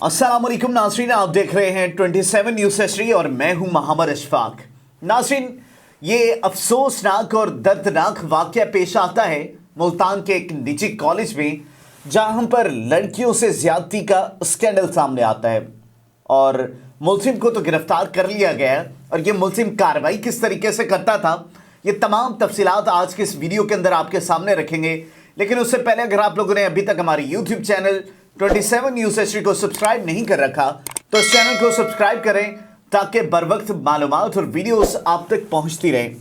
अस्सलाम वालेकुम नाज़रीन, आप देख रहे हैं 27 न्यूज़ हिस्ट्री और मैं हूं मोहम्मद अशफाक। नाज़रीन, ये अफसोसनाक और दर्दनाक वाक़या पेश आता है मुल्तान के एक निजी कॉलेज में, जहां पर लड़कियों से ज़्यादती का स्कैंडल सामने आता है और मुलजिम को तो गिरफ्तार कर लिया गया है। और ये मुलजिम कार्रवाई किस तरीके से करता था, ये तमाम तफसीलात आज के इस वीडियो के अंदर आपके सामने रखेंगे। लेकिन उससे पहले अगर आप लोगों ने अभी तक हमारी यूट्यूब चैनल 27 न्यूज़ हिस्ट्री को सब्सक्राइब नहीं कर रखा तो इस चैनल को सब्सक्राइब करें ताकि बर वक्त मालूमात और वीडियोस आप तक पहुंचती रहें।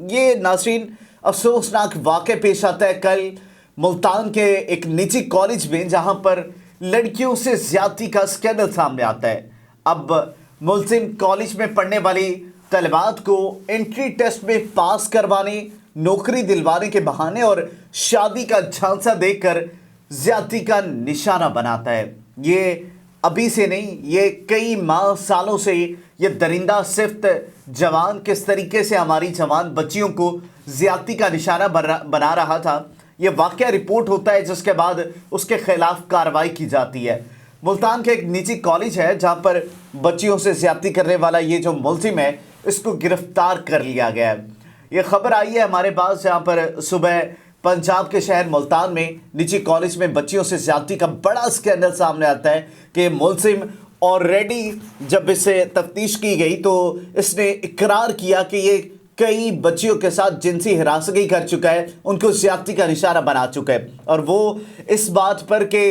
ये नाज़रीन अफसोसनाक वाक़या पेश आता है कल मुल्तान के एक निजी कॉलेज में, जहां पर लड़कियों से ज़्यादती का स्कैंडल सामने आता है। अब मुल्जिम कॉलेज में पढ़ने वाली तलबात को एंट्री टेस्ट में पास करवाने, नौकरी दिलवाने के बहाने और शादी का झांसा देकर ज़्यादती का निशाना बनाता है। ये अभी से नहीं, ये कई माह सालों से ये दरिंदा सिफ्त जवान किस तरीके से हमारी जवान बच्चियों को ज़्यादती का निशाना बना रहा था। ये वाक़या रिपोर्ट होता है जिसके बाद उसके ख़िलाफ़ कार्रवाई की जाती है। मुल्तान का एक निजी कॉलेज है जहाँ पर बच्चियों से ज़्यादती करने वाला ये जो मुलजिम है, इसको गिरफ़्तार कर लिया गया है। ये खबर आई है हमारे पास, जहाँ पर सुबह पंजाब के शहर मुल्तान में निजी कॉलेज में बच्चियों से ज़्यादती का बड़ा स्कैंडल सामने आता है कि मुलजिम ऑलरेडी जब इसे तफ्तीश की गई तो इसने इकरार किया कि ये कई बच्चियों के साथ जिनसी हिरासगी कर चुका है, उनको ज़्यादती का निशाना बना चुका है। और वो इस बात पर कि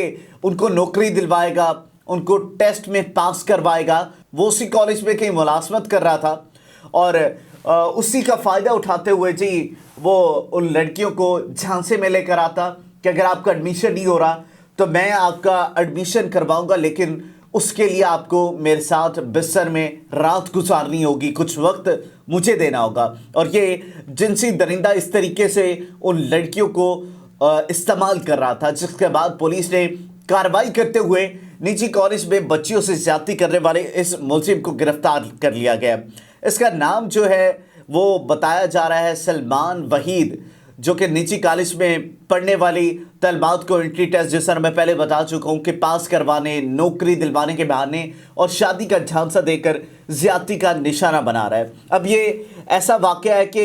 उनको नौकरी दिलवाएगा, उनको टेस्ट में पास करवाएगा, वो उसी कॉलेज में कहीं मुलाजमत कर रहा था और उसी का फ़ायदा उठाते हुए जी वो उन लड़कियों को झांसे में लेकर आता कि अगर आपका एडमिशन नहीं हो रहा तो मैं आपका एडमिशन करवाऊंगा, लेकिन उसके लिए आपको मेरे साथ बिस्तर में रात गुजारनी होगी, कुछ वक्त मुझे देना होगा। और ये जिनसी दरिंदा इस तरीके से उन लड़कियों को इस्तेमाल कर रहा था, जिसके बाद पुलिस ने कार्रवाई करते हुए निजी कॉलेज में बच्चियों से ज़्यादती करने वाले इस मुलजिम को गिरफ्तार कर लिया गया। इसका नाम जो है वो बताया जा रहा है सलमान वहीद, जो कि निजी कॉलेज में पढ़ने वाली तलबात को एंट्री टेस्ट, जैसा मैं पहले बता चुका हूँ, कि पास करवाने, नौकरी दिलवाने के बहाने और शादी का झांसा देकर ज़्यादती का निशाना बना रहा है। अब ये ऐसा वाक़या है कि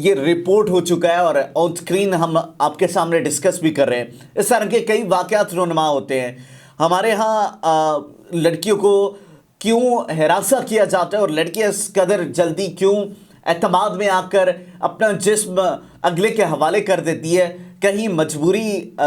ये रिपोर्ट हो चुका है और ऑन स्क्रीन हम आपके सामने डिस्कस भी कर रहे हैं। इस तरह के कई वाक़यात रोनुमा होते हैं हमारे यहाँ। लड़कियों को क्यों हिरासा किया जाता है और लड़कियां इस कदर जल्दी क्यों एतमाद में आकर अपना जिस्म अगले के हवाले कर देती है। कहीं मजबूरी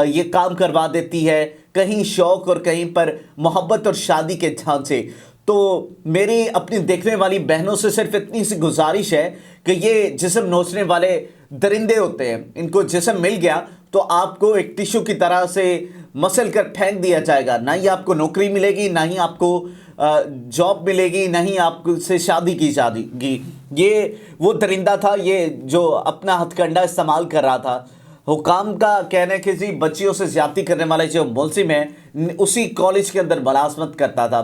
ये काम करवा देती है, कहीं शौक़ और कहीं पर मोहब्बत और शादी के झांसे। तो मेरी अपनी देखने वाली बहनों से सिर्फ इतनी सी गुजारिश है कि ये जिस्म नोचने वाले दरिंदे होते हैं, इनको जिस्म मिल गया तो आपको एक टिश्यू की तरह से मसल कर फेंक दिया जाएगा। ना ही आपको नौकरी मिलेगी, ना ही आपको जॉब मिलेगी, ना ही आपसे शादी की जाएगी। ये वो दरिंदा था ये जो अपना हथकंडा इस्तेमाल कर रहा था। हुकाम का कहना है कि जी बच्चियों से ज़्यादती करने वाला जो मुलजिम है उसी कॉलेज के अंदर मुलाजमत करता था।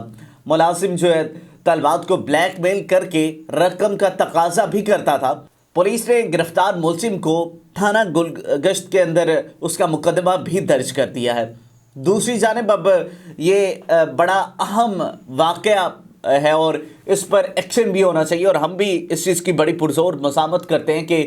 मुलाजिम जो है तलबात को ब्लैकमेल करके रकम का तकाजा भी करता था। पुलिस ने गिरफ्तार मुलजिम को थाना गुलगश्त के अंदर उसका मुकदमा भी दर्ज कर दिया है। दूसरी जानिब अब ये बड़ा अहम वाक़या है और इस पर एक्शन भी होना चाहिए और हम भी इस चीज़ की बड़ी पुरजोर मज़ामत करते हैं कि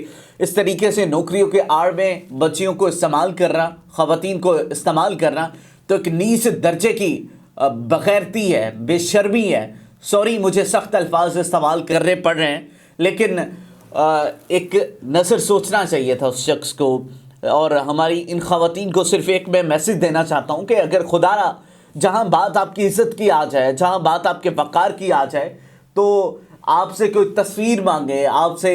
इस तरीके से नौकरियों के आड़ में बच्चियों को इस्तेमाल करना, ख़वातीन को इस्तेमाल करना तो एक नीच दर्जे की बग़ैरती है, बेशर्मी है। सॉरी, मुझे सख्त अल्फाज इस्तेमाल करने पड़ रहे हैं, लेकिन एक नज़र सोचना चाहिए था उस शख्स को। और हमारी इन ख़वातीन को सिर्फ एक मैं मैसेज देना चाहता हूँ कि अगर खुदा जहाँ बात आपकी इज़्ज़त की आ जाए, जहाँ बात आपके वक़ार की आ जाए, तो आपसे कोई तस्वीर मांगे, आपसे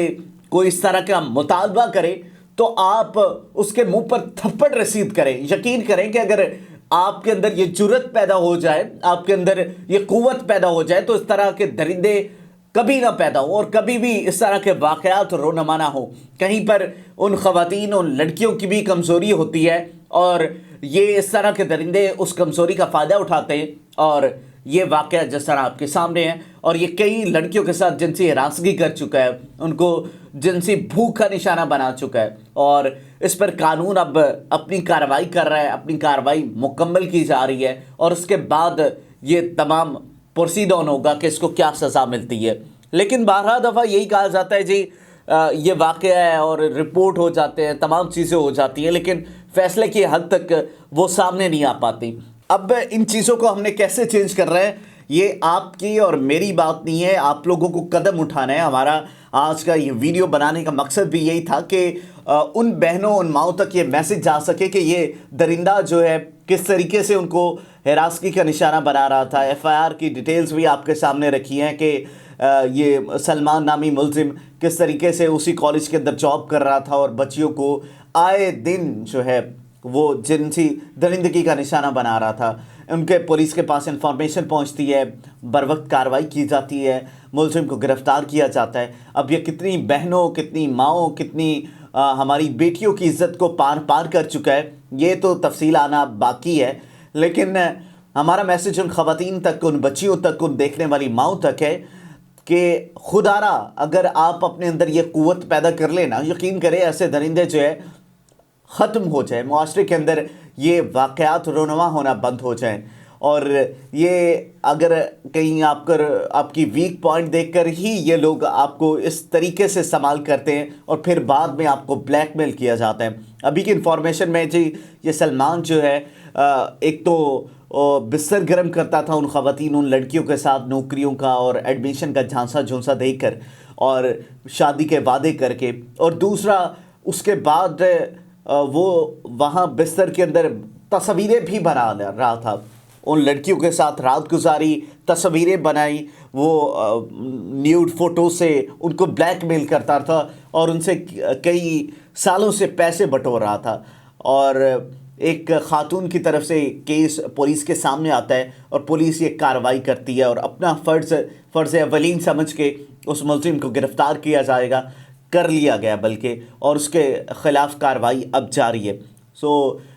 कोई इस तरह का मुतालबा करे तो आप उसके मुंह पर थप्पड़ रसीद करें। यकीन करें कि अगर आपके अंदर ये जुर्रत पैदा हो जाए, आपके अंदर ये क़ुव्वत पैदा हो जाए, तो इस तरह के दरिंदे कभी ना पैदा हो और कभी भी इस तरह के वाक़यात रोनुमा ना हो। कहीं पर उन ख़वातीन, उन लड़कियों की भी कमज़ोरी होती है और ये इस तरह के दरिंदे उस कमज़ोरी का फ़ायदा उठाते हैं। और ये वाक़या जिस तरह आपके सामने है और ये कई लड़कियों के साथ जिनसी हिरासगी कर चुका है, उनको जिनसी भूख का निशाना बना चुका है और اس پر قانون اب اپنی کارروائی کر رہا ہے، اپنی کارروائی مکمل کی جا رہی ہے، اور اس کے بعد یہ تمام پروسیڈ آن ہوگا کہ اس کو کیا سزا ملتی ہے۔ لیکن بارہا دفعہ یہی کہا جاتا ہے جی یہ واقعہ ہے اور رپورٹ ہو جاتے ہیں، تمام چیزیں ہو جاتی ہیں، لیکن فیصلے کی حد تک وہ سامنے نہیں آ پاتی۔ اب ان چیزوں کو ہم نے کیسے چینج کر رہے ہیں، یہ آپ کی اور میری بات نہیں ہے، آپ لوگوں کو قدم اٹھانا ہے۔ ہمارا آج کا یہ ویڈیو بنانے کا مقصد بھی یہی تھا کہ ان بہنوں، ان ماؤں تک یہ میسج جا سکے کہ یہ درندہ جو ہے کس طریقے سے ان کو ہراسگی کا نشانہ بنا رہا تھا۔ ایف آئی آر کی ڈیٹیلز بھی آپ کے سامنے رکھی ہیں کہ یہ سلمان نامی ملزم کس طریقے سے اسی کالج کے اندر جاب کر رہا تھا اور بچیوں کو آئے دن جو ہے وہ جنسی درندگی کا نشانہ بنا رہا تھا۔ ان کے پولیس کے پاس انفارمیشن پہنچتی ہے، بر وقت کارروائی کی جاتی ہے، ملزم کو گرفتار کیا جاتا ہے۔ اب یہ کتنی بہنوں، کتنی ماؤں، کتنی ہماری بیٹیوں کی عزت کو پار کر چکا ہے، یہ تو تفصیل آنا باقی ہے۔ لیکن ہمارا میسج ان خواتین تک، ان بچیوں تک، ان دیکھنے والی ماؤں تک ہے کہ خدا را اگر آپ اپنے اندر یہ قوت پیدا کر لینا، یقین کریں ایسے درندے جو ہے ختم ہو جائے، معاشرے کے اندر یہ واقعات رونما ہونا بند ہو جائیں۔ اور یہ اگر کہیں آپ کی ویک پوائنٹ دیکھ کر ہی یہ لوگ آپ کو اس طریقے سے استعمال کرتے ہیں اور پھر بعد میں آپ کو بلیک میل کیا جاتا ہے۔ ابھی کی انفارمیشن میں جی یہ سلمان جو ہے ایک تو بستر گرم کرتا تھا ان خواتین، ان لڑکیوں کے ساتھ نوکریوں کا اور ایڈمیشن کا جھانسا دے کر اور شادی کے وعدے کر کے، اور دوسرا اس کے بعد وہ وہاں بستر کے اندر تصویریں بھی بنا رہا تھا، ان لڑکیوں کے ساتھ رات گزاری، تصویریں بنائی، وہ نیوڈ فوٹو سے ان کو بلیک میل کرتا تھا اور ان سے کئی سالوں سے پیسے بٹور رہا تھا۔ اور ایک خاتون کی طرف سے کیس پولیس کے سامنے آتا ہے اور پولیس یہ کارروائی کرتی ہے اور اپنا فرض اولین سمجھ کے اس ملزم کو گرفتار کیا جائے گا، کر لیا گیا بلکہ، اور اس کے خلاف کارروائی اب جاری ہے۔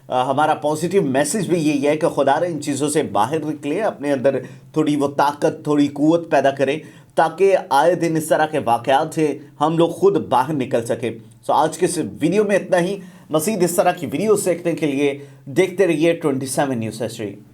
ہمارا پازیٹیو میسج بھی یہی ہے کہ خدا رے ان چیزوں سے باہر نکلیں، اپنے اندر تھوڑی وہ طاقت، تھوڑی قوت پیدا کریں تاکہ آئے دن اس طرح کے واقعات سے ہم لوگ خود باہر نکل سکیں۔ آج کے اس ویڈیو میں اتنا ہی۔ مزید اس طرح کی ویڈیوز دیکھنے کے لیے دیکھتے رہیے 27 نیوز ہسٹری۔